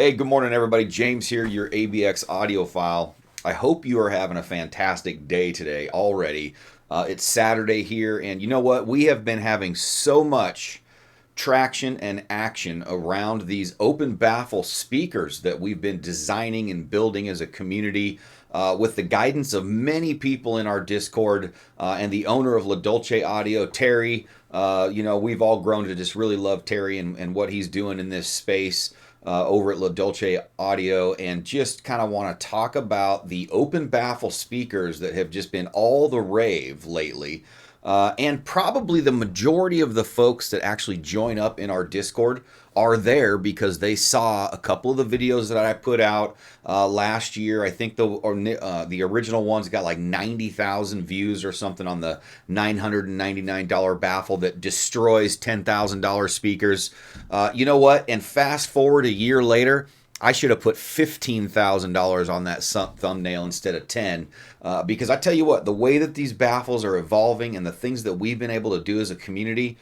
Hey, good morning, everybody. James here, your Abx-Audiophile. I hope you are having a fantastic day today already. It's Saturday here, and you know what? We have been having so much traction and action around these open baffle speakers that we've been designing and building as a community with the guidance of many people in our Discord and the owner of Dolce Audio, Terry. We've all grown to just really love Terry and what he's doing in this space over at Dolce Audio, and just kind of want to talk about the open baffle speakers that have just been all the rave lately. And probably the majority of the folks that actually join up in our Discord are there because they saw a couple of the videos that I put out last year. I think the original ones got like 90,000 views or something on the $999 baffle that destroys $10,000 speakers. You know what? And fast forward a year later, I should have put $15,000 on that thumbnail instead of 10, because I tell you what, the way that these baffles are evolving and the things that we've been able to do as a community,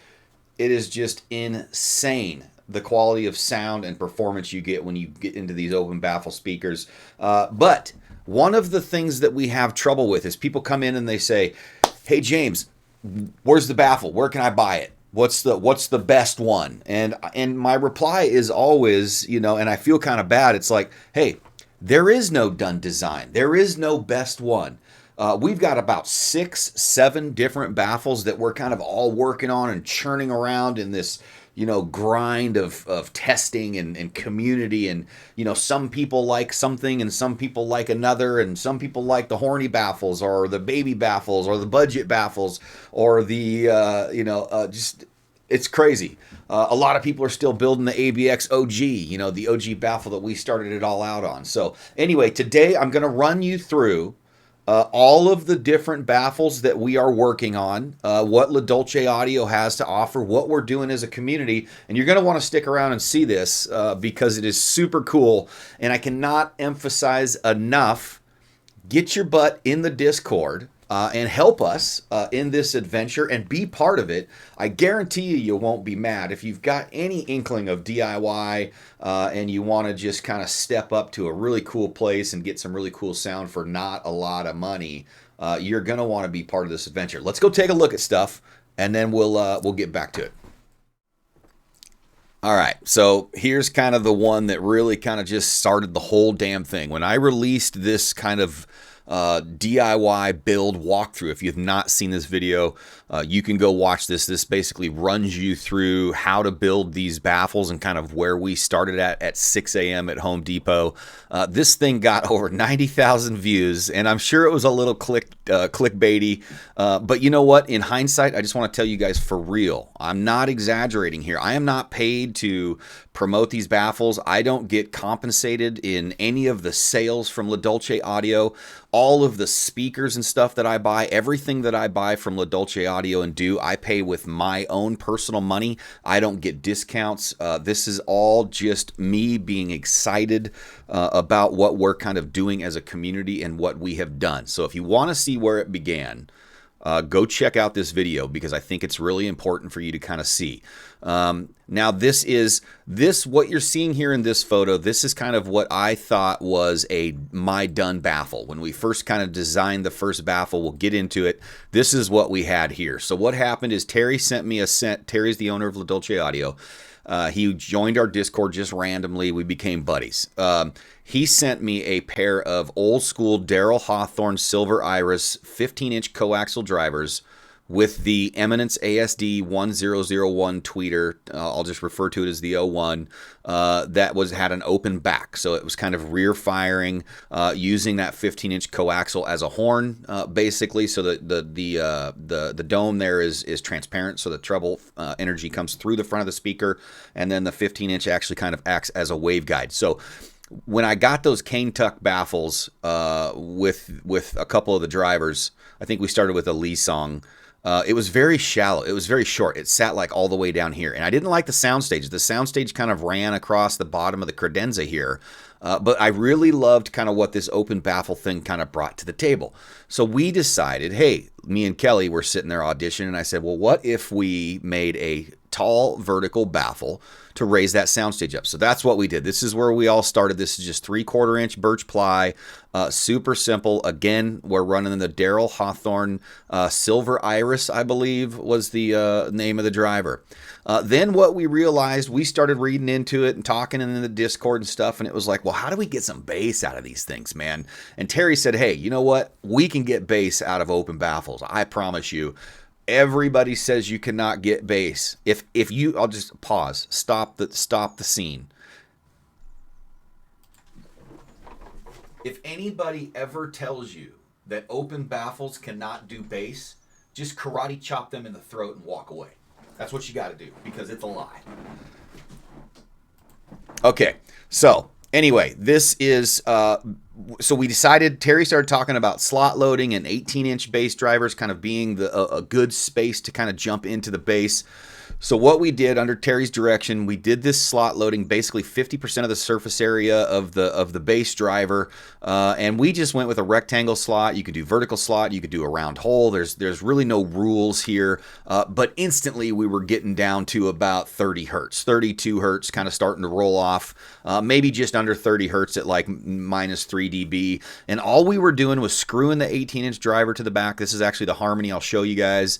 it is just insane. The quality of sound and performance you get when you get into these open baffle speakers. But one of the things that we have trouble with is people come in and they say, "Hey James, where's the baffle? Where can I buy it? What's the best one?" And my reply is always, and I feel kind of bad. It's like, hey, there is no done design. There is no best one. We've got about 6, 7 different baffles that we're kind of all working on and churning around in this, grind of testing and community. And, some people like something and some people like another, and some people like the horny baffles or the baby baffles or the budget baffles or the, it's crazy. A lot of people are still building the ABX OG, the OG baffle that we started it all out on. So anyway, today I'm going to run you through all of the different baffles that we are working on, what Dolce Audio has to offer, what we're doing as a community, and you're going to want to stick around and see this because it is super cool, and I cannot emphasize enough, get your butt in the Discord and help us in this adventure and be part of it. I guarantee you won't be mad. If you've got any inkling of DIY and you want to just kind of step up to a really cool place and get some really cool sound for not a lot of money, you're going to want to be part of this adventure. Let's go take a look at stuff, and then we'll get back to it. All right, so here's kind of the one that really kind of just started the whole damn thing. When I released this kind of DIY build walkthrough, if you have not seen this video, you can go watch this. This basically runs you through how to build these baffles and kind of where we started at 6 a.m. at Home Depot. This thing got over 90,000 views, and I'm sure it was a little clickbaity, but you know what? In hindsight, I just want to tell you guys for real, I'm not exaggerating here. I am not paid to promote these baffles. I don't get compensated in any of the sales from Dolce Audio. All of the speakers and stuff that I buy, everything that I buy from Dolce Audio and do, I pay with my own personal money. I don't get discounts. This is all just me being excited about what we're kind of doing as a community and what we have done. So if you want to see where it began, go check out this video because I think it's really important for you to kind of see. Now what you're seeing here in this photo, this is kind of what I thought was my done baffle. When we first kind of designed the first baffle, we'll get into it. This is what we had here. So what happened is Terry sent me Terry's the owner of Dolce Audio. He joined our Discord just randomly. We became buddies. He sent me a pair of old school Daryl Hawthorne Silver Iris 15-inch coaxial drivers with the Eminence ASD 1001 tweeter. I'll just refer to it as the 01. That had an open back, so it was kind of rear firing, using that 15-inch coaxial as a horn, basically. So the dome there is transparent, so the treble energy comes through the front of the speaker, and then the 15-inch actually kind of acts as a waveguide. So when I got those cane tuck baffles with a couple of the drivers, I think we started with a Lee song. It was very shallow. It was very short. It sat like all the way down here. And I didn't like the soundstage. The soundstage kind of ran across the bottom of the credenza here. But I really loved kind of what this open baffle thing kind of brought to the table. So we decided, hey, me and Kelly were sitting there auditioning, and I said, well, what if we made a tall vertical baffle to raise that soundstage up. So that's what we did. This is where we all started. This is just 3/4 inch birch ply, super simple. Again, we're running the Darrell Hawthorne Silver Iris, I believe was the name of the driver. Then what we realized, we started reading into it and talking in the Discord and stuff, and it was like, well, how do we get some bass out of these things, man? And Terry said, hey, you know what? We can get bass out of open baffles. I promise you. Everybody says you cannot get bass. If you, I'll just pause, stop the scene. If anybody ever tells you that open baffles cannot do bass, just karate chop them in the throat and walk away. That's what you got to do, because it's a lie. Okay, so anyway, this is, so we decided, Terry started talking about slot loading and 18-inch bass drivers kind of being a good space to kind of jump into the bass. So what we did under Terry's direction, we did this slot loading, basically 50% of the surface area of the bass driver, and we just went with a rectangle slot. You could do vertical slot, you could do a round hole. There's really no rules here, but instantly we were getting down to about 30 hertz, 32 hertz, kind of starting to roll off, maybe just under 30 hertz at like minus 3 dB, and all we were doing was screwing the 18-inch driver to the back. This is actually the Harmony. I'll show you guys.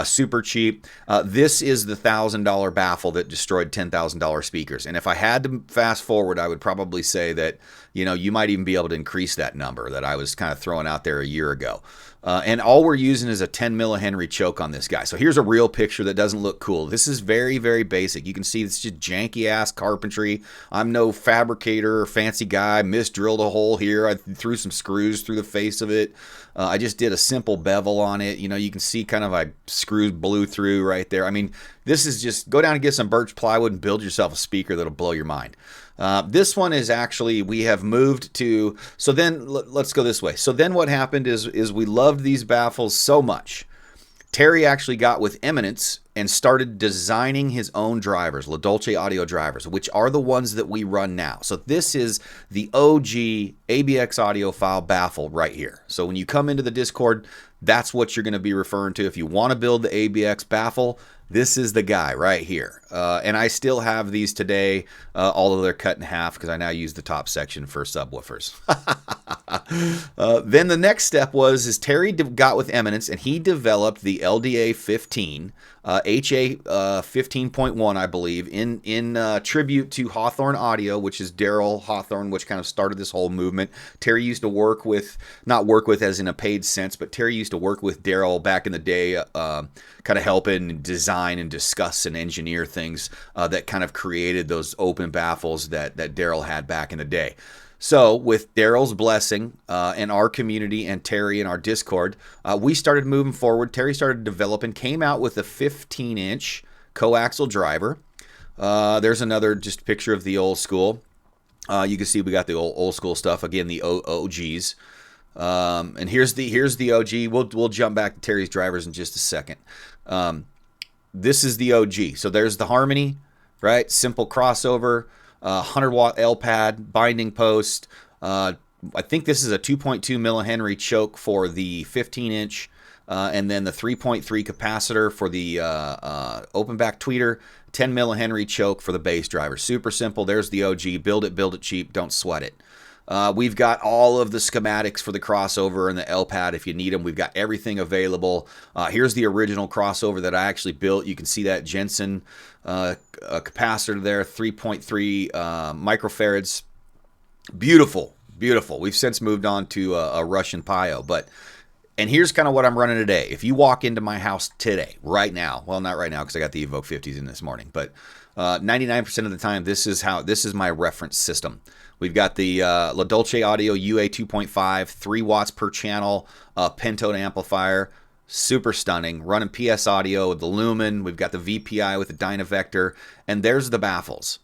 Super cheap. This is the $1,000 baffle that destroyed $10,000 speakers. And if I had to fast forward, I would probably say that, you know, you might even be able to increase that number that I was kind of throwing out there a year ago. And all we're using is a 10 millihenry choke on this guy. So here's a real picture that doesn't look cool. This is very, very basic. You can see it's just janky ass carpentry. I'm no fabricator or fancy guy. Misdrilled a hole here. I threw some screws through the face of it. I just did a simple bevel on it. You know, you can see kind of I screws blew through right there. I mean, this is just, go down and get some birch plywood and build yourself a speaker that'll blow your mind. This one is actually, we have moved to, so then let's go this way. So then what happened is we loved these baffles so much. Terry actually got with Eminence and started designing his own drivers, La Dolce Audio drivers, which are the ones that we run now. So this is the OG Abx-Audiophile baffle right here. So when you come into the Discord, that's what you're going to be referring to. If you want to build the ABX baffle, this is the guy right here. And I still have these today, although they're cut in half because I now use the top section for subwoofers. Then the next step is Terry got with Eminence and he developed the LDA 15, HA 15.1, I believe, in tribute to Hawthorne Audio, which is Darrell Hawthorne, which kind of started this whole movement. Terry used to work with, not work with as in a paid sense, but Terry used to work with Darrell back in the day, kind of helping design and discuss and engineer things that kind of created those open baffles that Darrell had back in the day. So with Darrell's blessing and our community and Terry in our Discord, we started moving forward. Terry started developing, came out with a 15-inch coaxial driver. There's another just picture of the old school. You can see we got the old school stuff. Again, the OGs. And here's the OG. We'll jump back to Terry's drivers in just a second. This is the OG. So there's the Harmony, right? Simple crossover, 100-watt L pad, binding post. I think this is a 2.2 millihenry choke for the 15-inch, and then the 3.3 capacitor for the open back tweeter, 10 millihenry choke for the bass driver. Super simple. There's the OG. Build it cheap. Don't sweat it. We've got all of the schematics for the crossover and the L-pad if you need them. We've got everything available. Here's the original crossover that I actually built. You can see that Jensen capacitor there, 3.3 microfarads. Beautiful, beautiful. We've since moved on to a Russian Pio, and here's kind of what I'm running today. If you walk into my house today, right now, well, not right now because I got the Evoke 50s in this morning, but 99% of the time, this is my reference system. We've got the La Dolce Audio UA2.5, 3 watts per channel, pentode amplifier, super stunning. Running PS Audio with the Lumin. We've got the VPI with the Dynavector, and there's the baffles.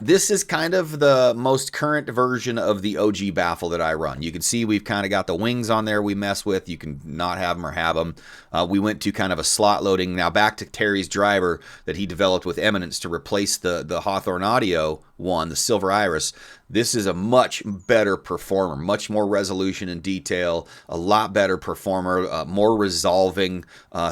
This is kind of the most current version of the OG baffle that I run. You can see we've kind of got the wings on there we mess with. You can not have them or have them. We went to kind of a slot loading. Now back to Terry's driver that he developed with Eminence to replace the Hawthorne Audio one, the Silver Iris, this is a much better performer, much more resolution and detail, a lot better performer, more resolving.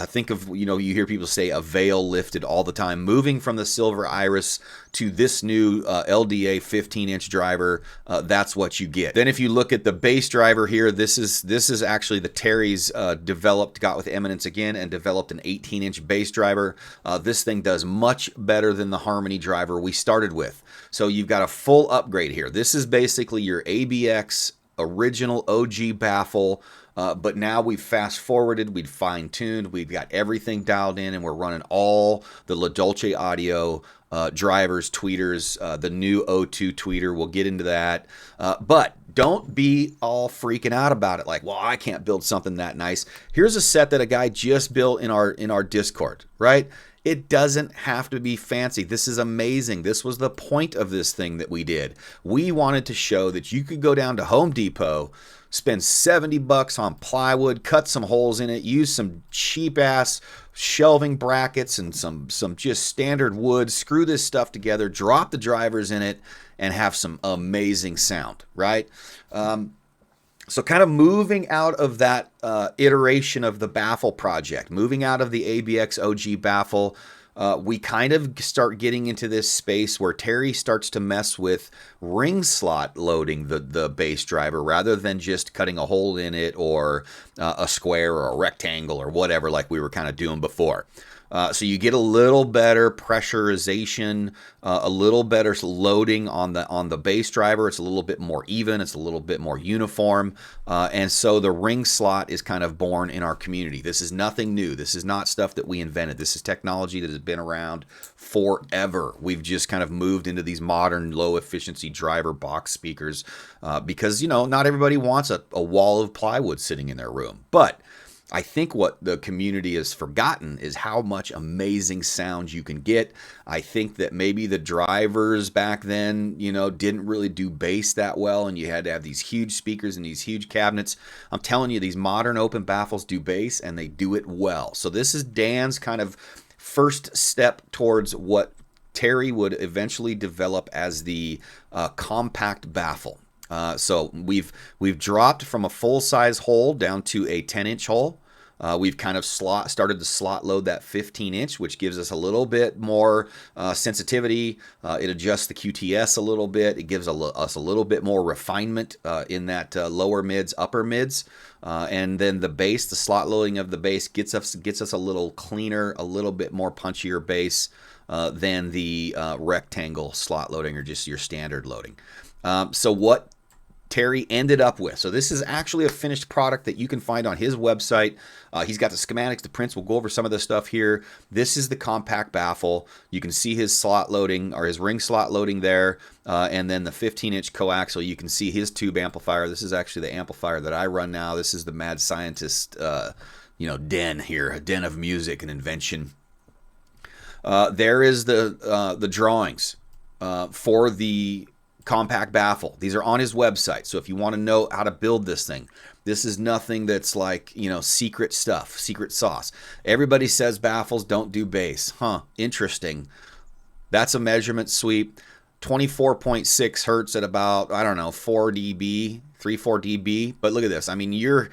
Think of, you hear people say a veil lifted all the time. Moving from the Silver Iris to this new LDA 15-inch driver, that's what you get. Then if you look at the bass driver here, this is actually the Terry's got with Eminence again and developed an 18-inch bass driver. This thing does much better than the Harmony driver we started with. So you've got a full upgrade here. This is basically your ABX original OG Baffle, but now we've fast forwarded, we've fine tuned, we've got everything dialed in, and we're running all the Dolce Audio drivers, tweeters, the new O2 tweeter. We'll get into that, but don't be all freaking out about it. Like, well, I can't build something that nice. Here's a set that a guy just built in our Discord, right? It doesn't have to be fancy. This is amazing. This was the point of this thing that we did. We wanted to show that you could go down to Home Depot, spend $70 on plywood, cut some holes in it, use some cheap ass shelving brackets and some just standard wood, screw this stuff together, drop the drivers in it, and have some amazing sound, right? So kind of moving out of that iteration of the Baffle project, moving out of the ABX OG Baffle, we kind of start getting into this space where Terry starts to mess with ring slot loading the bass driver rather than just cutting a hole in it or a square or a rectangle or whatever like we were kind of doing before. So you get a little better pressurization, a little better loading on the bass driver. It's a little bit more even. It's a little bit more uniform. And so the ring slot is kind of born in our community. This is nothing new. This is not stuff that we invented. This is technology that has been around forever. We've just kind of moved into these modern low efficiency driver box speakers because, not everybody wants a wall of plywood sitting in their room. But I think what the community has forgotten is how much amazing sound you can get. I think that maybe the drivers back then, didn't really do bass that well, and you had to have these huge speakers and these huge cabinets. I'm telling you, these modern open baffles do bass, and they do it well. So this is Dan's kind of first step towards what Terry would eventually develop as the compact baffle. So we've dropped from a full-size hole down to a 10-inch hole. We've kind of started to slot load that 15-inch, which gives us a little bit more sensitivity. It adjusts the QTS a little bit. It gives us a little bit more refinement in that lower mids, upper mids. And then the bass, the slot loading of the bass gets us a little cleaner, a little bit more punchier bass than the rectangle slot loading or just your standard loading. So what Terry ended up with. So this is actually a finished product that you can find on his website. He's got the schematics, the prints. We'll go over some of this stuff here. This is the compact baffle. You can see his slot loading or his ring slot loading there. And then the 15-inch coaxial, you can see his tube amplifier. This is actually the amplifier that I run now. This is the mad scientist, den here, a den of music and invention. There is the drawings for the compact baffle. These are on his website. So if you want to know how to build this thing, this is nothing that's like, secret stuff, secret sauce. Everybody says baffles don't do bass. Interesting. That's a measurement sweep. 24.6 hertz at about, 4 dB, 3-4 dB. But look at this. I mean, you're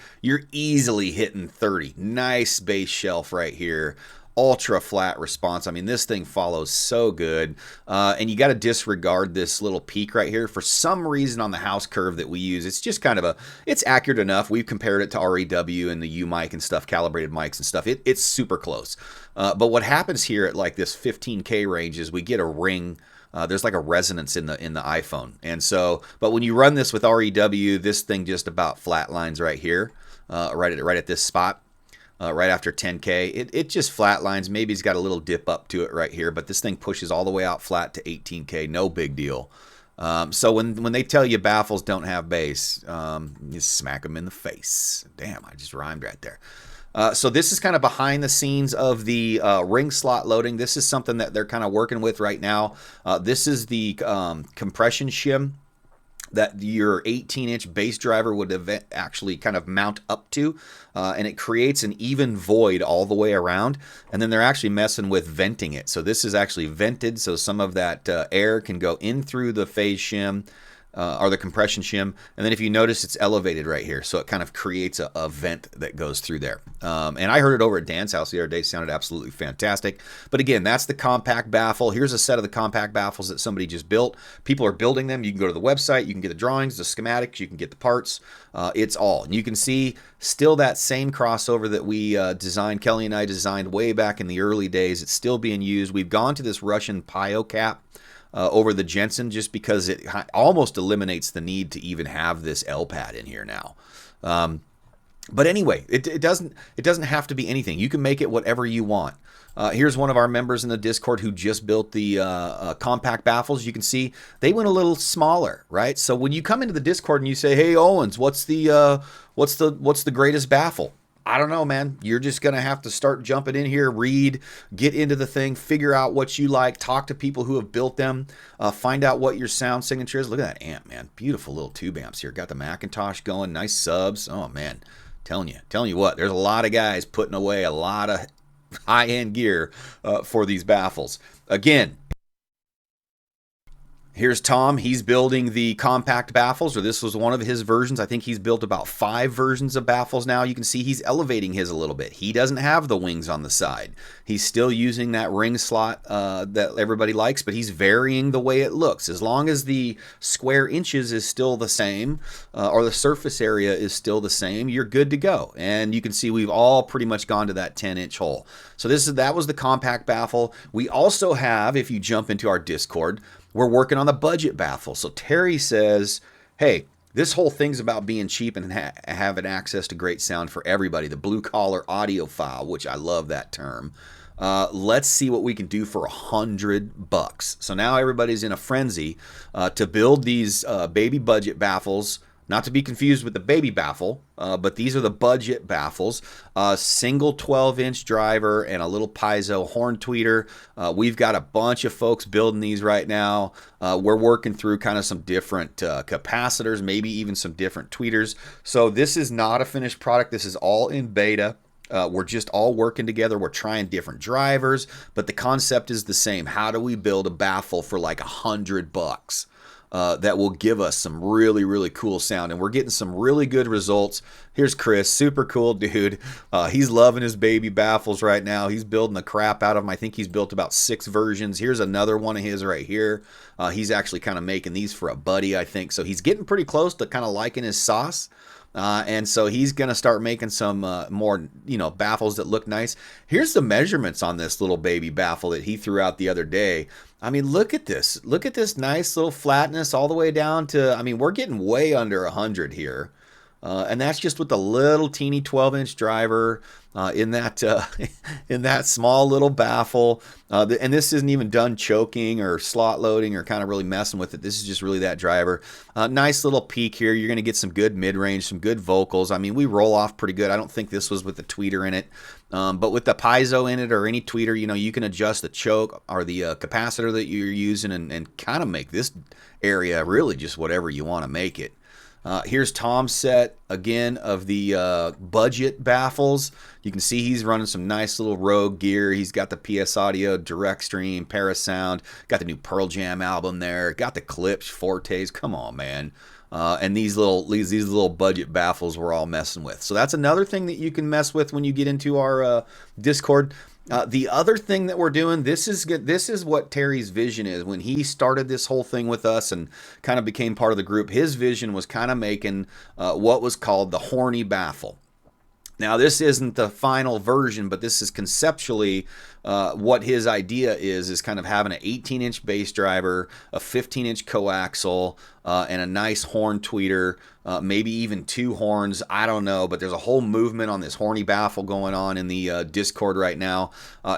easily hitting 30. Nice bass shelf right here. Ultra flat response. I mean, this thing follows so good. And you got to disregard this little peak right here. For some reason on the house curve that we use, it's just kind of it's accurate enough. We've compared it to REW and the U mic and stuff, calibrated mics and stuff. It's super close. But what happens here at like this 15K range is we get a ring. There's like a resonance in the iPhone. And so, but when you run this with REW, this thing just about flatlines right here, right at this spot. Right after 10K, it just flatlines. Maybe it's got a little dip up to it right here, but this thing pushes all the way out flat to 18K. No big deal. So when they tell you baffles don't have bass, you smack them in the face. Damn, I just rhymed right there. So this is kind of behind the scenes of the ring slot loading. This is something that they're kind of working with right now. This is the compression shim that your 18-inch bass driver would actually kind of mount up to, and it creates an even void all the way around. And then they're actually messing with venting it. So this is actually vented, so some of that air can go in through the phase shim, or the compression shim, and then if you notice, it's elevated right here, so it kind of creates a vent that goes through there. And I heard it over at Dan's house the other day. Sounded absolutely fantastic. But again, that's the compact baffle. Here's a set of the compact baffles that somebody just built. People are building them. You can go to the website, you can get the drawings, the schematics, you can get the parts. It's all. And you can see still that same crossover that we designed, Kelly and I designed way back in the early days. It's still being used. We've gone to this Russian Pio cap over the Jensen, just because it almost eliminates the need to even have this L pad in here now. But anyway, it doesn't have to be anything. You can make it whatever you want. Here's one of our members in the Discord who just built the compact baffles. You can see they went a little smaller, right? So when you come into the Discord and you say, "Hey Owens, what's the greatest baffle?" I don't know, man. You're just going to have to start jumping in here, read, get into the thing, figure out what you like, talk to people who have built them, find out what your sound signature is. Look at that amp, man. Beautiful little tube amps here. Got the Macintosh going, nice subs. Oh, man. Telling you what, there's a lot of guys putting away a lot of high-end gear for these baffles. Again, here's Tom. He's building the compact baffles, or this was one of his versions. I think he's built about 5 versions of baffles now. You can see he's elevating his a little bit. He doesn't have the wings on the side. He's still using that ring slot that everybody likes, but he's varying the way it looks. As long as the square inches is still the same, or the surface area is still the same, you're good to go. And you can see we've all pretty much gone to that 10-inch hole. So that was the compact baffle. We also have, if you jump into our Discord, we're working on the budget baffle. So Terry says, hey, this whole thing's about being cheap and having access to great sound for everybody. The blue collar audiophile, which I love that term. Let's see what we can do for $100. So now everybody's in a frenzy to build these baby budget baffles. Not to be confused with the baby baffle, but these are the budget baffles. Single 12-inch driver and a little piezo horn tweeter. We've got a bunch of folks building these right now. We're working through kind of some different capacitors, maybe even some different tweeters. So this is not a finished product. This is all in beta. We're just all working together. We're trying different drivers, but the concept is the same. How do we build a baffle for like $100? That will give us some really, really cool sound. And we're getting some really good results. Here's Chris, super cool dude. He's loving his baby baffles right now. He's building the crap out of them. I think he's built about 6 versions. Here's another one of his right here. He's actually kind of making these for a buddy, I think. So he's getting pretty close to kind of liking his sauce. And so he's going to start making some more, baffles that look nice. Here's the measurements on this little baby baffle that he threw out the other day. I mean, look at this. Look at this nice little flatness all the way down to, I mean, we're getting way under 100 here. And that's just with the little teeny 12-inch driver in that small little baffle. And this isn't even done choking or slot loading or kind of really messing with it. This is just really that driver. Nice little peak here. You're going to get some good mid-range, some good vocals. I mean, we roll off pretty good. I don't think this was with the tweeter in it. But with the piezo in it or any tweeter, you can adjust the choke or the capacitor that you're using and kind of make this area really just whatever you want to make it. Here's Tom's set again of the budget baffles. You can see he's running some nice little Rogue gear. He's got the PS Audio, DirectStream, Parasound, got the new Pearl Jam album there, got the Klipsch Fortes. Come on, man. And these little budget baffles we're all messing with. So that's another thing that you can mess with when you get into our Discord. The other thing that we're doing, this is what Terry's vision is. When he started this whole thing with us and kind of became part of the group, his vision was kind of making what was called the Horny baffle. Now, this isn't the final version, but this is conceptually what his idea is kind of having an 18-inch bass driver, a 15-inch coaxial, and a nice horn tweeter, maybe even 2 horns. I don't know, but there's a whole movement on this Horny baffle going on in the Discord right now.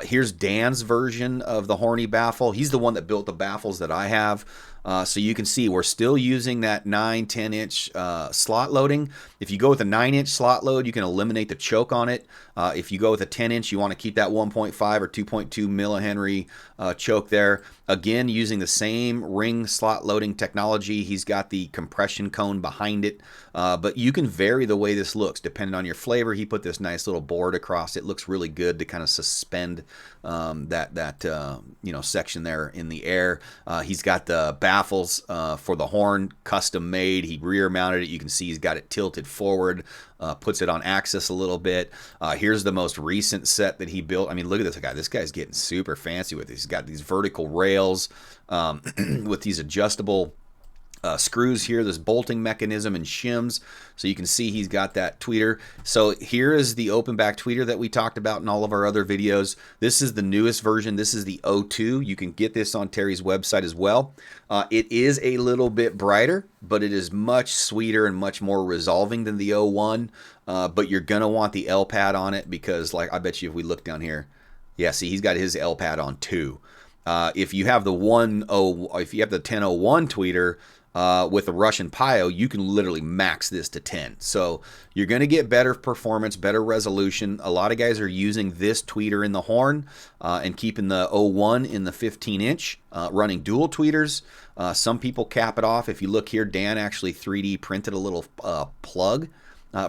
Here's Dan's version of the Horny baffle. He's the one that built the baffles that I have. So you can see we're still using that 9-10-inch slot loading. If you go with a 9-inch slot load, you can eliminate the choke on it. If you go with a 10-inch, you want to keep that 1.5 or 2.2 millihenry choke there. Again, using the same ring slot loading technology. He's he's got the compression cone behind it, but you can vary the way this looks depending on your flavor. He put this nice little board across. It looks really good to kind of suspend that section there in the air. He's got the baffles for the horn, custom made. He rear mounted it. You can see he's got it tilted forward, puts it on axis a little bit. Here's the most recent set that he built. I mean, look at this guy. This guy's getting super fancy with it. He's got these vertical rails with these adjustable screws here, this bolting mechanism and shims, so you can see he's got that tweeter. So here is the open back tweeter that we talked about in all of our other videos. This is the newest version. This is the O2. You can get this on Terry's website as well. It is a little bit brighter, but it is much sweeter and much more resolving than the O1. But you're gonna want the L pad on it because, like, I bet you if we look down here, yeah, see, he's got his L pad on too. If you have the 1001 tweeter with a Russian Pio, you can literally max this to 10. So you're going to get better performance, better resolution. A lot of guys are using this tweeter in the horn and keeping the 01 in the 15-inch, running dual tweeters. Some people cap it off. If you look here, Dan actually 3D printed a little plug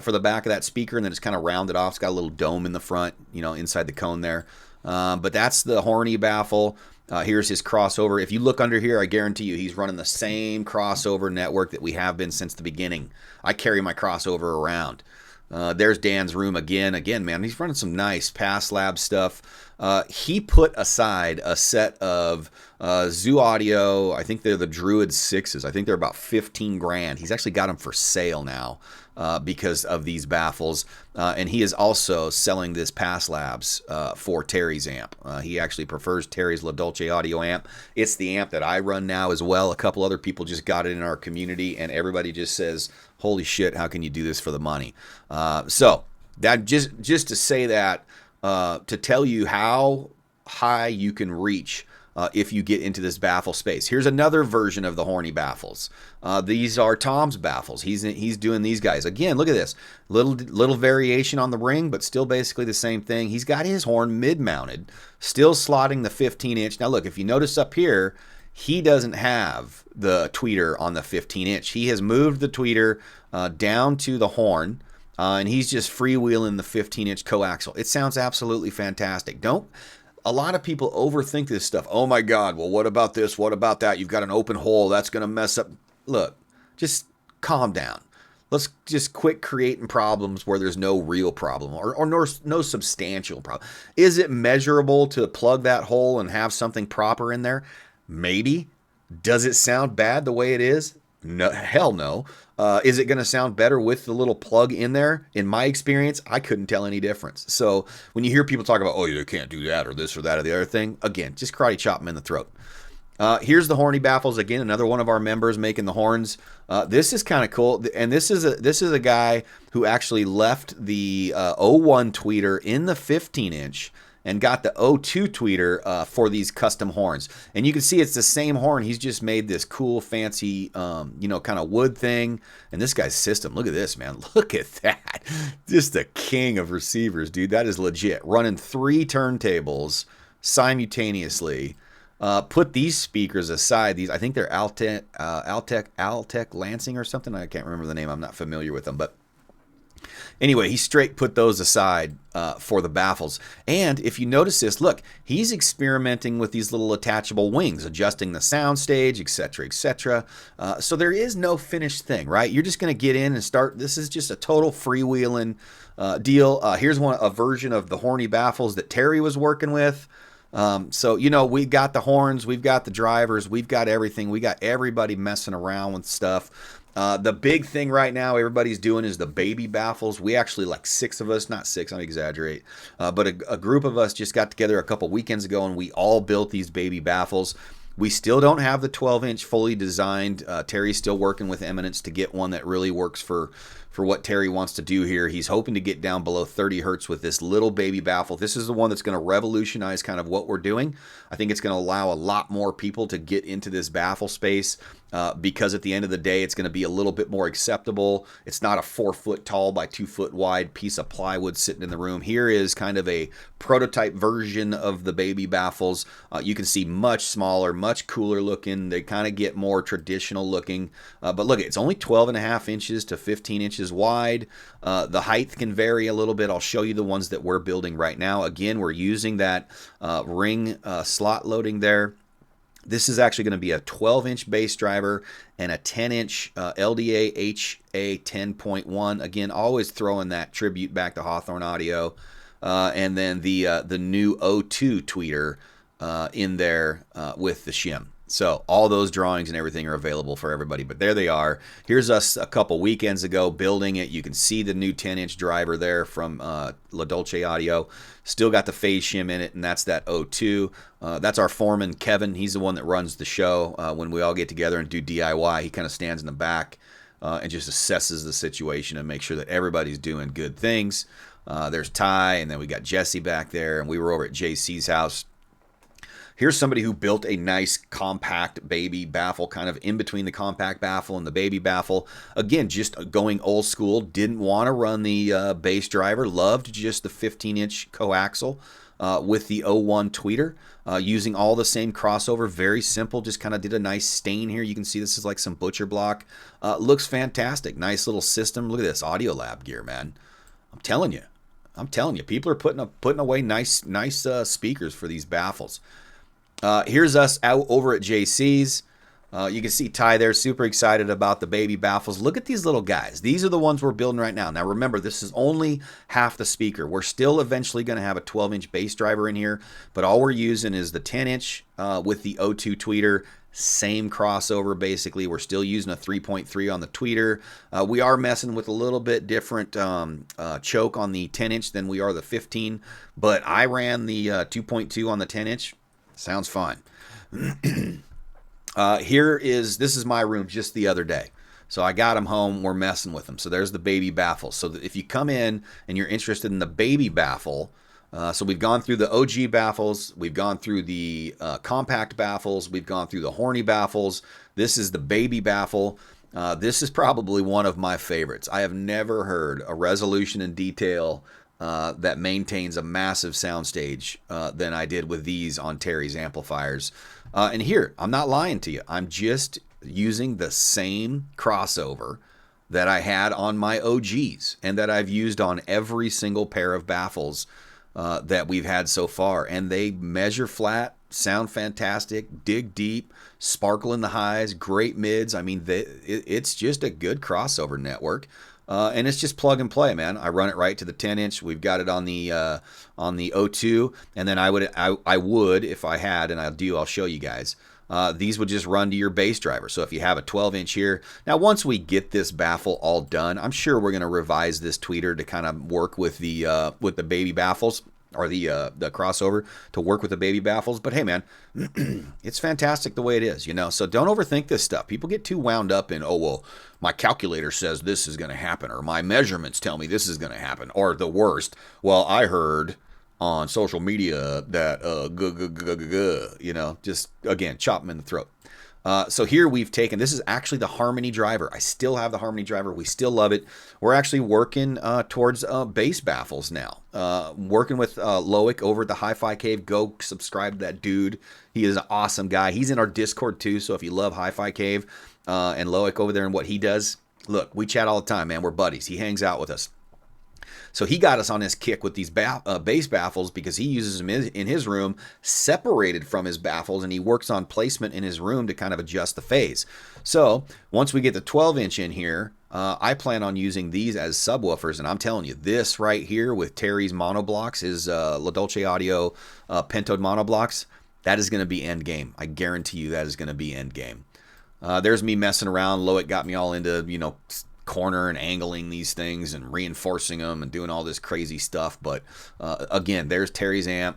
for the back of that speaker, and then it's kind of rounded off. It's got a little dome in the front, inside the cone there. But that's the Horny Baffle. Here's his crossover. If you look under here, I guarantee you he's running the same crossover network that we have been since the beginning. I carry my crossover around. There's Dan's room again. Again, man, he's running some nice Pass Lab stuff. He put aside a set of Zoo Audio. I think they're the Druid 6s. I think they're about 15 grand. He's actually got them for sale now because of these baffles. And he is also selling this Pass Labs for Terry's amp. He actually prefers Terry's La Dolce Audio amp. It's the amp that I run now as well. A couple other people just got it in our community, and everybody just says, holy shit, how can you do this for the money? So that just to say that, to tell you how high you can reach if you get into this baffle space. Here's another version of the Horny baffles. These are Tom's baffles. He's doing these guys. Again, look at this. Little variation on the ring, but still basically the same thing. He's got his horn mid-mounted, still slotting the 15-inch. Now look, if you notice up here, he doesn't have the tweeter on the 15-inch. He has moved the tweeter down to the horn, and he's just freewheeling the 15-inch coaxial. It sounds absolutely fantastic. A lot of people overthink this stuff. Oh my God, well, what about this? What about that? You've got an open hole. That's going to mess up. Look, just calm down. Let's just quit creating problems where there's no real problem or no substantial problem. Is it measurable to plug that hole and have something proper in there? Maybe. Does it sound bad the way it is? No, hell no. Is it going to sound better with the little plug in there? In my experience, I couldn't tell any difference. So when you hear people talk about, oh, you can't do that or this or that or the other thing, again, just karate chop them in the throat. Here's the Horny baffles again. Another one of our members making the horns. This is kind of cool, and this is a guy who actually left the 01 tweeter in the 15-inch and got the O2 tweeter for these custom horns. And you can see it's the same horn. He's just made this cool, fancy, kind of wood thing. And this guy's system, look at this, man. Look at that. Just the king of receivers, dude. That is legit. Running 3 turntables simultaneously. Put these speakers aside. I think they're Altec Lansing or something. I can't remember the name. I'm not familiar with them, but anyway, he straight put those aside for the baffles. And if you notice this, look, he's experimenting with these little attachable wings, adjusting the sound stage, etc., etc. So there is no finished thing, right? You're just going to get in and start. This is just a total freewheeling deal. Here's a version of the Horny baffles that Terry was working with. So, we got the horns, we've got the drivers, we've got everything. We got everybody messing around with stuff. The big thing right now everybody's doing is the baby baffles. We actually, like 6 of us, not 6, I exaggerate, but a group of us just got together a couple weekends ago and we all built these baby baffles. We still don't have the 12-inch fully designed. Terry's still working with Eminence to get one that really works for for what Terry wants to do here. He's hoping to get down below 30 hertz with this little baby baffle. This is the one that's going to revolutionize kind of what we're doing. I think it's going to allow a lot more people to get into this baffle space because at the end of the day, it's going to be a little bit more acceptable. It's not a 4 foot tall by 2 foot wide piece of plywood sitting in the room. Here is kind of a prototype version of the baby baffles. You can see much smaller, much cooler looking. They kind of get more traditional looking. But look, it's only 12.5 inches to 15 inches wide. The height can vary a little bit. I'll show you the ones that we're building right now. Again, we're using that ring slot loading there. This is actually going to be a 12-inch bass driver and a 10-inch LDA HA10.1. Again, always throwing that tribute back to Hawthorne Audio. And then the new O2 tweeter in there with the shim. So all those drawings and everything are available for everybody. But there they are. Here's us a couple weekends ago building it. You can see the new 10-inch driver there from Dolce Audio. Still got the phase shim in it, and that's that O2. That's our foreman, Kevin. He's the one that runs the show. When we all get together and do DIY, he kind of stands in the back and just assesses the situation and makes sure that everybody's doing good things. There's Ty, and then we got Jesse back there, and we were over at JC's house. Here's somebody who built a nice compact baby baffle, kind of in between the compact baffle and the baby baffle. Again, just going old school, didn't want to run the bass driver, loved just the 15-inch coaxial with the O1 tweeter, using all the same crossover, very simple, just kind of did a nice stain here. You can see this is like some butcher block. Looks fantastic, nice little system. Look at this Audio Lab gear, man. I'm telling you, people are putting away nice speakers for these baffles. Here's us out over at JC's. You can see Ty there, super excited about the baby baffles. Look at these little guys. These are the ones we're building right now. Now remember, this is only half the speaker. We're still eventually going to have a 12-inch bass driver in here, but all we're using is the 10-inch with the O2 tweeter. Same crossover, basically. We're still using a 3.3 on the tweeter. We are messing with a little bit different choke on the 10-inch than we are the 15, but I ran the 2.2 on the 10-inch. Sounds fine. This is my room just the other day. So I got them home. We're messing with them. So there's the baby baffle. So if you come in and you're interested in the baby baffle, so we've gone through the OG baffles. We've gone through the compact baffles. We've gone through the horny baffles. This is the baby baffle. This is probably one of my favorites. I have never heard a resolution and detail that maintains a massive soundstage than I did with these on Terry's amplifiers. And here, I'm not lying to you. I'm just using the same crossover that I had on my OGs and that I've used on every single pair of baffles that we've had so far. And they measure flat, sound fantastic, dig deep, sparkle in the highs, great mids. I mean, it's just a good crossover network. And it's just plug and play, man. I run it right to the 10-inch. We've got it on the O2, and then I would if I had, and I'll show you guys. These would just run to your bass driver. So if you have a 12-inch here, now once we get this baffle all done, I'm sure we're going to revise this tweeter to kind of work with the baby baffles, or the crossover to work with the baby baffles. But hey, man, it's fantastic the way it is, you know. So don't overthink this stuff. People get too wound up in, oh, well, my calculator says this is going to happen, or my measurements tell me this is going to happen, or the worst, well, I heard on social media that you know, just again, chop them in the throat. So here we've taken, this is actually the Harmony driver. I still have the Harmony driver. We still love it. We're actually working towards bass baffles now. Working with Loic over at the Hi-Fi Cave. Go subscribe to that dude. He is an awesome guy. He's in our Discord too, so if you love Hi-Fi Cave and Loic over there and what he does, look, we chat all the time, man. We're buddies. He hangs out with us. So he got us on his kick with these bass baffles because he uses them in his room separated from his baffles, and he works on placement in his room to kind of adjust the phase. So once we get the 12-inch in here, I plan on using these as subwoofers, and I'm telling you, this right here with Terry's monoblocks, his La Dolce Audio pentode monoblocks, that is going to be end game. I guarantee you that is going to be end game. There's me messing around. Loic got me all into, you know, corner and angling these things and reinforcing them and doing all this crazy stuff. But again, there's Terry's amp.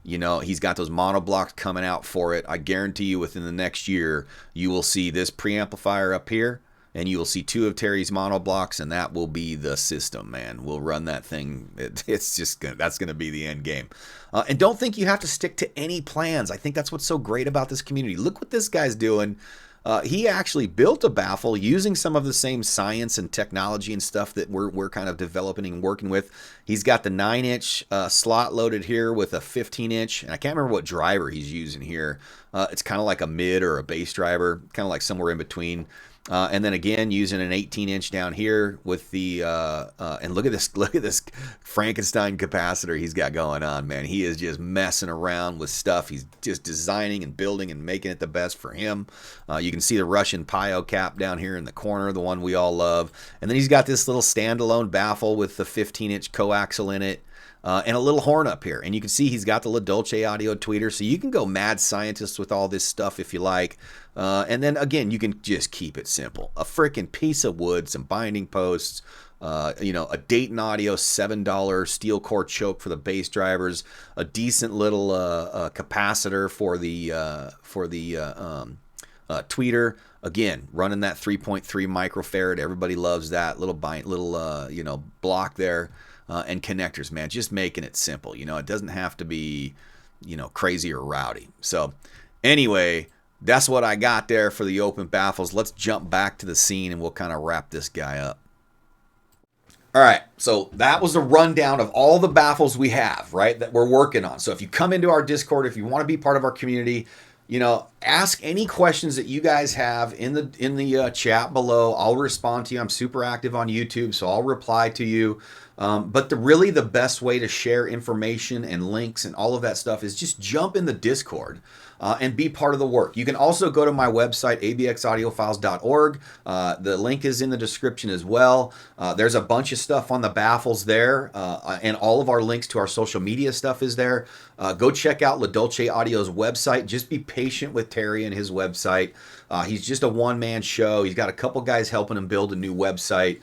You know, he's got those monoblocks coming out for it. I guarantee you within the next year, you will see this preamplifier up here and you will see 2 of Terry's monoblocks, and that will be the system, man. We'll run that thing. It's just that's gonna be the end game. And don't think you have to stick to any plans. I think that's what's so great about this community. Look what this guy's doing. He actually built a baffle using some of the same science and technology and stuff that we're kind of developing and working with. He's got the 9-inch slot loaded here with a 15-inch, and I can't remember what driver he's using here. It's kind of like a mid or a bass driver, kind of like somewhere in between. And then again, using an 18-inch down here with the and look at this Frankenstein capacitor he's got going on, man. He is just messing around with stuff. He's just designing and building and making it the best for him. You can see the Russian Pio cap down here in the corner, the one we all love. And then he's got this little standalone baffle with the 15-inch coaxial in it. And a little horn up here. And you can see he's got the Dolce Audio tweeter, so you can go mad scientist with all this stuff if you like. And then, again, you can just keep it simple. A freaking piece of wood, some binding posts, a Dayton Audio $7 steel core choke for the bass drivers, a decent little capacitor for the tweeter. Again, running that 3.3 microfarad. Everybody loves that little block there. And connectors, man, just making it simple. It doesn't have to be, crazy or rowdy. So anyway, that's what I got there for the open baffles. Let's jump back to the scene and we'll kind of wrap this guy up. All right, so that was a rundown of all the baffles we have, right, that we're working on. So if you come into our Discord, if you want to be part of our community, ask any questions that you guys have in the chat below. I'll respond to you. I'm super active on YouTube, so I'll reply to you. But really the best way to share information and links and all of that stuff is just jump in the Discord and be part of the work. You can also go to my website, abx-audiophiles.org. The link is in the description as well. There's a bunch of stuff on the baffles there, and all of our links to our social media stuff is there. Go check out Dolce Audio's website. Just be patient with Terry and his website. He's just a one-man show. He's got a couple guys helping him build a new website.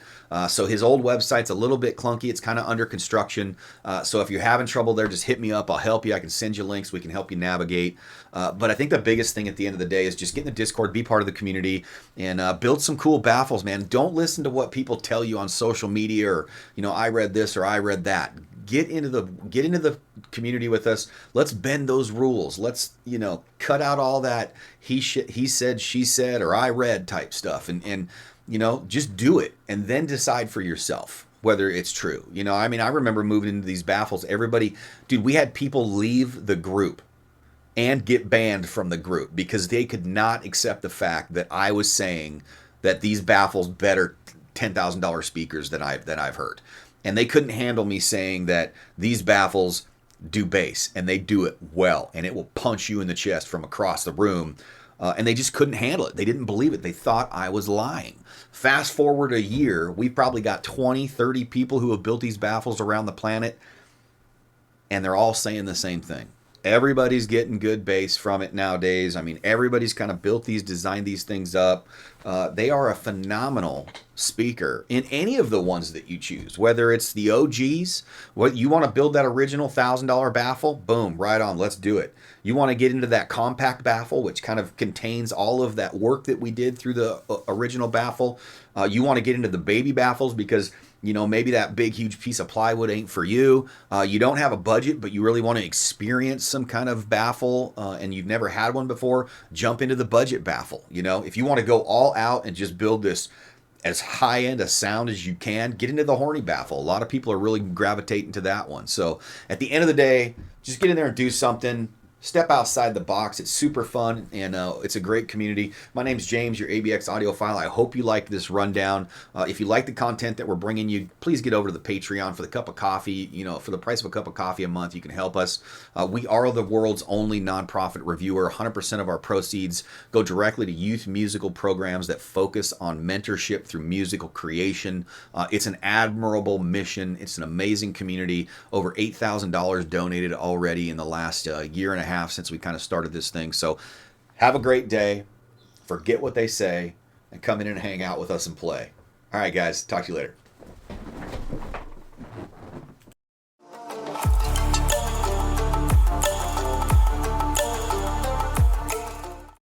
So his old website's a little bit clunky. It's kind of under construction. So if you're having trouble there, just hit me up. I'll help you. I can send you links. We can help you navigate. But I think the biggest thing at the end of the day is just get in the Discord, be part of the community, and build some cool baffles, man. Don't listen to what people tell you on social media or, I read this or I read that. Get into the community with us. Let's bend those rules. Let's, cut out all that he said, she said, or I read type stuff, and just do it and then decide for yourself whether it's true. I remember moving into these baffles. Everybody, dude, we had people leave the group and get banned from the group because they could not accept the fact that I was saying that these baffles better $10,000 speakers than I've heard. And they couldn't handle me saying that these baffles do bass, and they do it well, and it will punch you in the chest from across the room. And they just couldn't handle it. They didn't believe it. They thought I was lying. Fast forward a year, we've probably got 20, 30 people who have built these baffles around the planet, and they're all saying the same thing. Everybody's getting good bass from it nowadays. Everybody's kind of designed these things up. They are a phenomenal speaker in any of the ones that you choose, whether it's the OGs, what you want to build that original $1,000 baffle, boom, right on, let's do it. You want to get into that compact baffle, which kind of contains all of that work that we did through the original baffle. You want to get into the baby baffles because maybe that big, huge piece of plywood ain't for you. You don't have a budget, but you really want to experience some kind of baffle, and you've never had one before, jump into the budget baffle. If you want to go all out and just build this as high-end a sound as you can, get into the Horny baffle. A lot of people are really gravitating to that one. So at the end of the day, just get in there and do something. Step outside the box. It's super fun, and it's a great community. My name's James, your ABX audiophile. I hope you like this rundown. If you like the content that we're bringing you, please get over to the Patreon for the cup of coffee. For the price of a cup of coffee a month, you can help us. We are the world's only nonprofit reviewer. 100% of our proceeds go directly to youth musical programs that focus on mentorship through musical creation. It's an admirable mission. It's an amazing community. Over $8,000 donated already in the last year and a half since we kind of started this thing. So have a great day. Forget what they say and come in and hang out with us and play. All right, guys. Talk to you later.